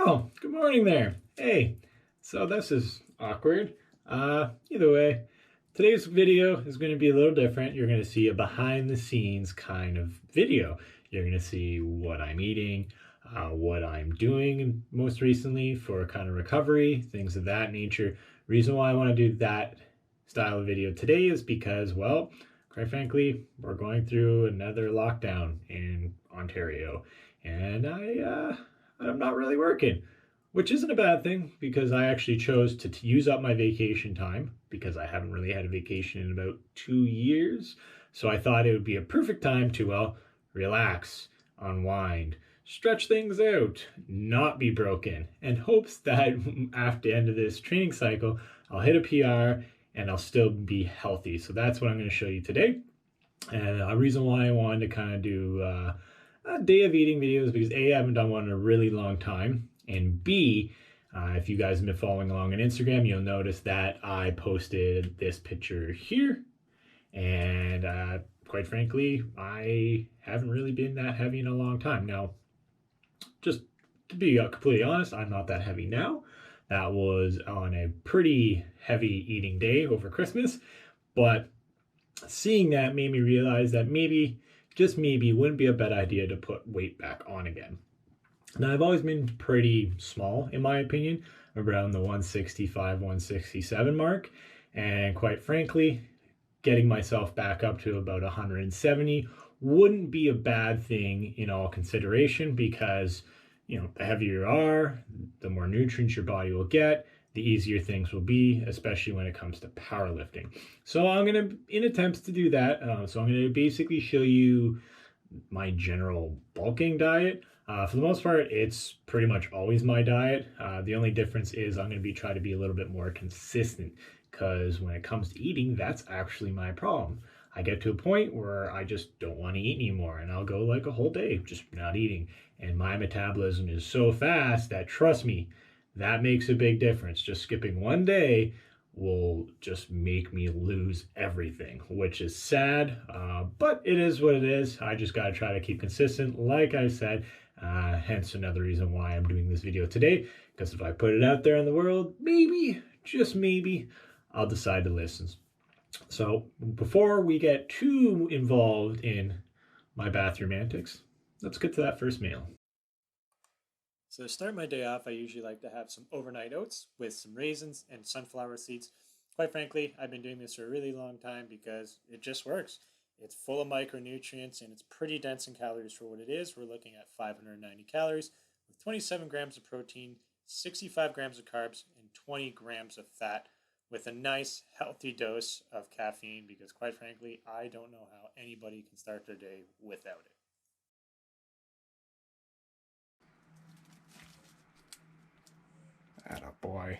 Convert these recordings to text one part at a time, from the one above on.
Well, good morning there. Hey, so this is awkward. Either way, today's video is going to be a little different. You're going to see a behind the scenes kind of video. You're going to see what I'm eating, what I'm doing most recently for kind of recovery, things of that nature. Reason why I want to do that style of video today is because, well, quite frankly, we're going through another lockdown in Ontario, and I'm not really working, which isn't a bad thing because I actually chose to use up my vacation time because I haven't really had a vacation in about 2 years. So I thought it would be a perfect time to, well, relax, unwind, stretch things out, not be broken, and hopes that after the end of this training cycle, I'll hit a PR and I'll still be healthy. So that's what I'm going to show you today. And a reason why I wanted to kind of do a day of eating videos because A, I haven't done one in a really long time, and B, if you guys have been following along on Instagram, you'll notice that I posted this picture here, and quite frankly, I haven't really been that heavy in a long time. Now, just to be completely honest, I'm not that heavy now. That was on a pretty heavy eating day over Christmas, but seeing that made me realize that maybe, just maybe, it wouldn't be a bad idea to put weight back on again. Now, I've always been pretty small, in my opinion, around the 165, 167 mark. And quite frankly, getting myself back up to about 170 wouldn't be a bad thing in all consideration because, the heavier you are, the more nutrients your body will get, the easier things will be, especially when it comes to powerlifting. So I'm going to, in attempts to do that, so I'm going to basically show you my general bulking diet. For the most part, it's pretty much always my diet. The only difference is I'm going to be trying to be a little bit more consistent because when it comes to eating, that's actually my problem. I get to a point where I just don't want to eat anymore and I'll go like a whole day just not eating. And my metabolism is so fast that, trust me, that makes a big difference. Just skipping one day will just make me lose everything, which is sad, but it is what it is. I just got to try to keep consistent, like I said, hence another reason why I'm doing this video today, because if I put it out there in the world, maybe, just maybe, I'll decide to listen. So before we get too involved in my bathroom antics, let's get to that first meal. So to start my day off, I usually like to have some overnight oats with some raisins and sunflower seeds. Quite frankly, I've been doing this for a really long time because it just works. It's full of micronutrients and it's pretty dense in calories for what it is. We're looking at 590 calories with 27 grams of protein, 65 grams of carbs, and 20 grams of fat with a nice healthy dose of caffeine because quite frankly, I don't know how anybody can start their day without it. Attaboy.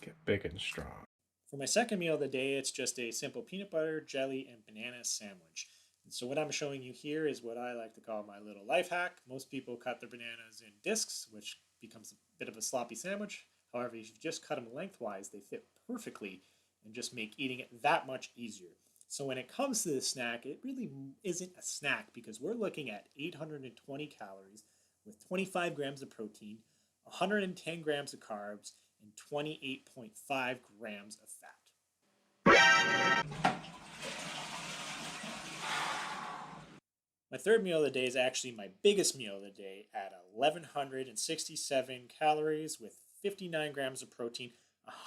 Get big and strong. For my second meal of the day, it's just a simple peanut butter, jelly, and banana sandwich. And so what I'm showing you here is what I like to call my little life hack. Most people cut their bananas in discs, which becomes a bit of a sloppy sandwich. However, if you just cut them lengthwise, they fit perfectly and just make eating it that much easier. So when it comes to this snack, it really isn't a snack because we're looking at 820 calories with 25 grams of protein, 110 grams of carbs, and 28.5 grams of fat. My third meal of the day is actually my biggest meal of the day at 1,167 calories with 59 grams of protein,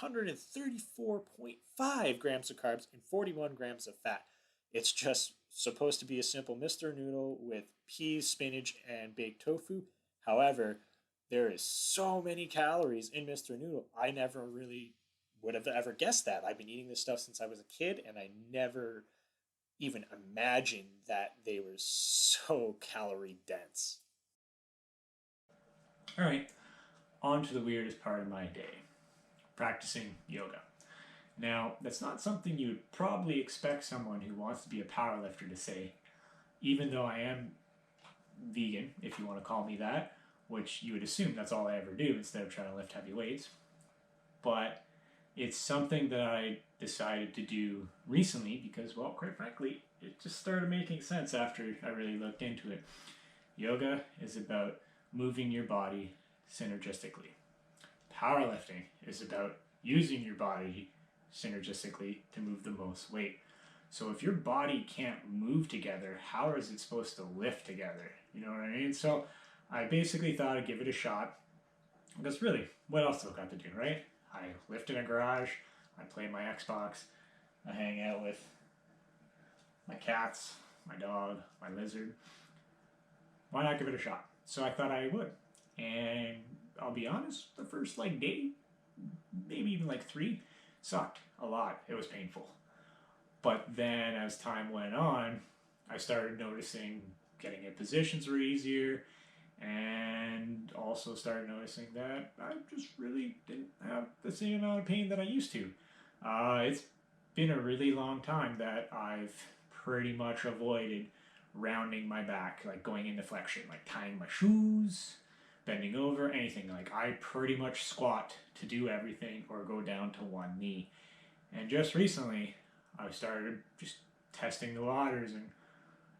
134.5 grams of carbs, and 41 grams of fat. It's just supposed to be a simple Mr. Noodle with peas, spinach, and baked tofu. However, there is so many calories in Mr. Noodle. I never really would have ever guessed that. I've been eating this stuff since I was a kid, and I never even imagined that they were so calorie dense. All right, on to the weirdest part of my day, practicing yoga. Now, that's not something you would probably expect someone who wants to be a powerlifter to say, even though I am vegan, if you want to call me that, which you would assume that's all I ever do instead of trying to lift heavy weights. But it's something that I decided to do recently because, well, quite frankly, it just started making sense after I really looked into it. Yoga is about moving your body synergistically. Powerlifting is about using your body synergistically to move the most weight. So if your body can't move together, how is it supposed to lift together? You know what I mean? So I basically thought I'd give it a shot. Because really, what else have I got to do, right? I lift in a garage, I play my Xbox, I hang out with my cats, my dog, my lizard. Why not give it a shot? So I thought I would. And I'll be honest, the first day, maybe even 3, sucked a lot. It was painful. But then as time went on, I started noticing getting in positions were easier, and also started noticing that I just really didn't have the same amount of pain that I used to. It's been a really long time that I've pretty much avoided rounding my back, like going into flexion, like tying my shoes, bending over, anything. Like I pretty much squat to do everything or go down to one knee. And just recently, I started just testing the waters and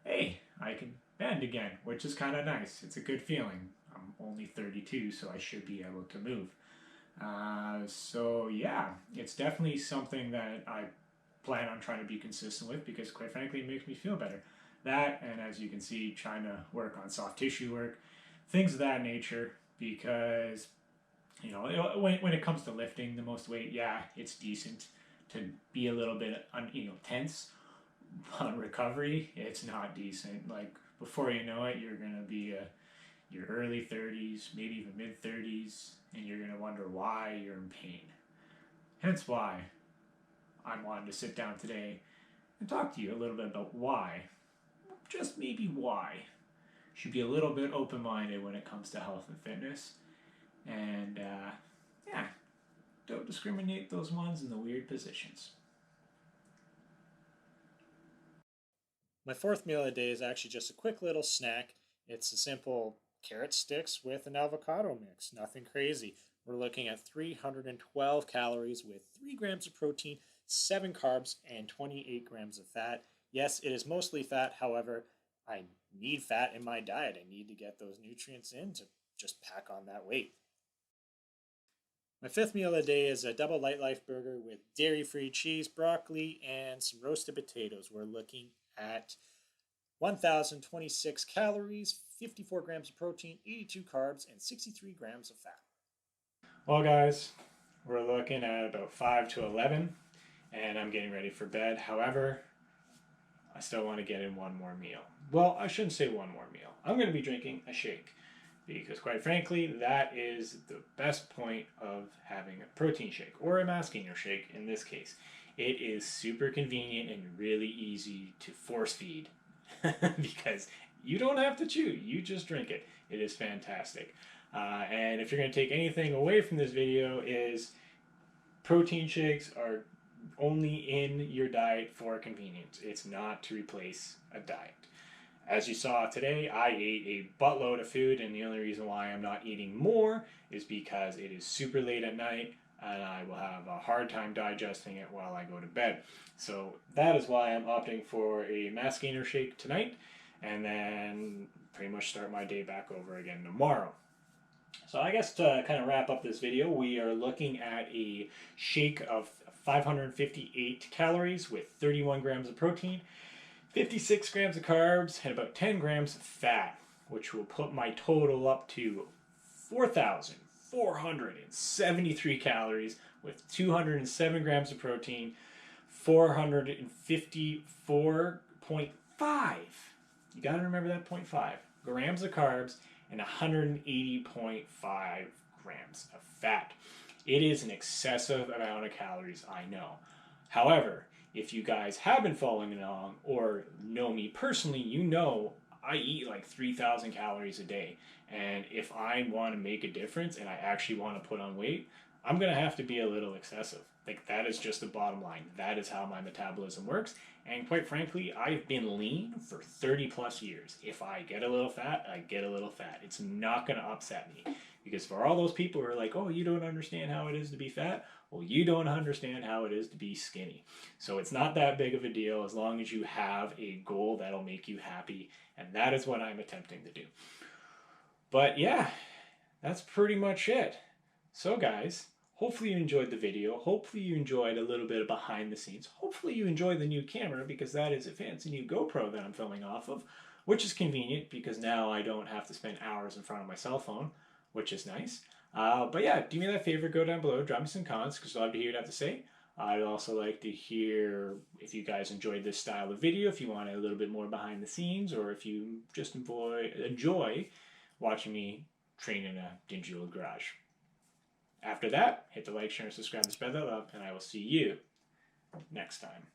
hey, I can bend again, which is kind of nice. It's a good feeling. I'm only 32, so I should be able to move. So yeah, it's definitely something that I plan on trying to be consistent with because quite frankly, it makes me feel better. That, and as you can see, trying to work on soft tissue work, things of that nature, because when it comes to lifting the most weight, yeah, it's decent to be a little bit tense. On recovery, it's not decent. Like before you know it, you're gonna be your early 30s, maybe even mid 30s, and you're gonna wonder why you're in pain. Hence why I wanted to sit down today and talk to you a little bit about why, just maybe why, you should be a little bit open-minded when it comes to health and fitness, and yeah, don't discriminate those ones in the weird positions. My fourth meal of the day is actually just a quick little snack. It's a simple carrot sticks with an avocado mix. Nothing crazy. We're looking at 312 calories with 3 grams of protein, 7 carbs, and 28 grams of fat. Yes, it is mostly fat. However, I need fat in my diet. I need to get those nutrients in to just pack on that weight. My fifth meal of the day is a double Light Life burger with dairy-free cheese, broccoli, and some roasted potatoes. We're looking at 1,026 calories, 54 grams of protein, 82 carbs, and 63 grams of fat. Well, guys, we're looking at about 5 to 11, and I'm getting ready for bed. However, I still want to get in one more meal. Well, I shouldn't say one more meal. I'm going to be drinking a shake because, quite frankly, that is the best point of having a protein shake or a mass gainer shake in this case. It is super convenient and really easy to force feed because you don't have to chew. You just drink it. It is fantastic. And if you're going to take anything away from this video is protein shakes are only in your diet for convenience. It's not to replace a diet. As you saw today, I ate a buttload of food, and the only reason why I'm not eating more is because it is super late at night and I will have a hard time digesting it while I go to bed. So that is why I'm opting for a mass gainer shake tonight and then pretty much start my day back over again tomorrow. So I guess to kind of wrap up this video, we are looking at a shake of 558 calories with 31 grams of protein, 56 grams of carbs, and about 10 grams of fat, which will put my total up to 4,473 calories with 207 grams of protein, 454.5, you gotta remember that 0.5, grams of carbs, and 180.5 grams of fat. It is an excessive amount of calories, I know. However, if you guys have been following along or know me personally, you know I eat like 3,000 calories a day. And if I want to make a difference and I actually want to put on weight, I'm going to have to be a little excessive. Like that is just the bottom line. That is how my metabolism works. And quite frankly, I've been lean for 30 plus years. If I get a little fat, I get a little fat. It's not going to upset me. Because for all those people who are like, oh, you don't understand how it is to be fat. Well, you don't understand how it is to be skinny. So it's not that big of a deal as long as you have a goal that'll make you happy. And that is what I'm attempting to do. But yeah, that's pretty much it. So guys, hopefully you enjoyed the video. Hopefully you enjoyed a little bit of behind the scenes. Hopefully you enjoyed the new camera, because that is a fancy new GoPro that I'm filming off of, which is convenient because now I don't have to spend hours in front of my cell phone, which is nice. But yeah, do me that favor, go down below, drop me some comments because I'd love to hear what you have to say. I'd also like to hear if you guys enjoyed this style of video, if you want a little bit more behind the scenes, or if you just enjoy watching me train in a dingy old garage. After that, hit the like, share, and subscribe, and spread that love, and I will see you next time.